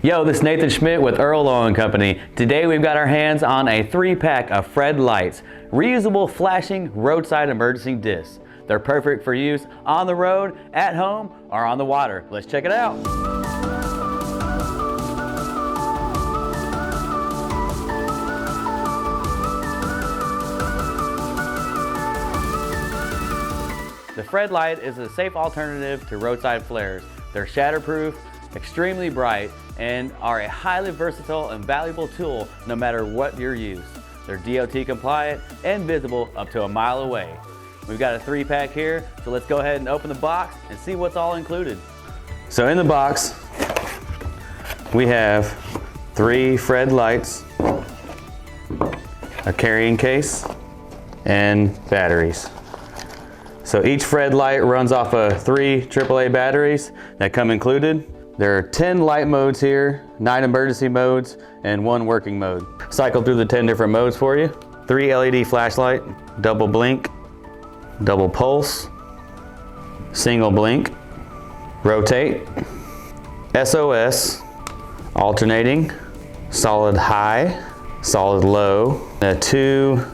Yo, this is Nathan Schmidt with Earl, Owen Company. Today we've got our hands on a 3-pack of Fred lights, reusable flashing roadside emergency discs. They're perfect for use on the road, at home, or on the water. Let's check it out. The Fred light is a safe alternative to roadside flares. They're shatterproof, extremely bright, and are a highly versatile and valuable tool no matter what your use. They're DOT compliant and visible up to a mile away. We've got a 3-pack here, so let's go ahead and open the box and see what's all included. So in the box, we have 3 Fred lights, a carrying case, and batteries. So each Fred light runs off of 3 AAA batteries that come included. There are 10 light modes here, 9 emergency modes, and 1 working mode. Cycle through the 10 different modes for you. 3 LED flashlight, double blink, double pulse, single blink, rotate, SOS, alternating, solid high, solid low, and a 2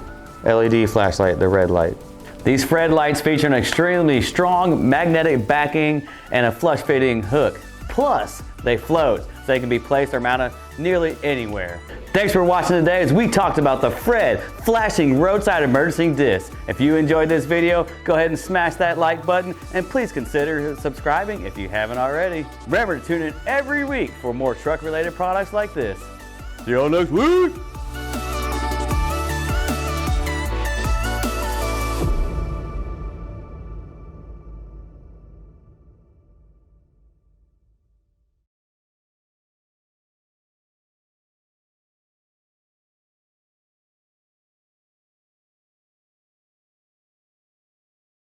LED flashlight, the red light. These Fred lights feature an extremely strong magnetic backing and a flush fitting hook. Plus, they float, so they can be placed or mounted nearly anywhere. Thanks for watching today as we talked about the Fred flashing roadside emergency disc. If you enjoyed this video, go ahead and smash that like button and please consider subscribing if you haven't already. Remember to tune in every week for more truck related products like this. See y'all next week.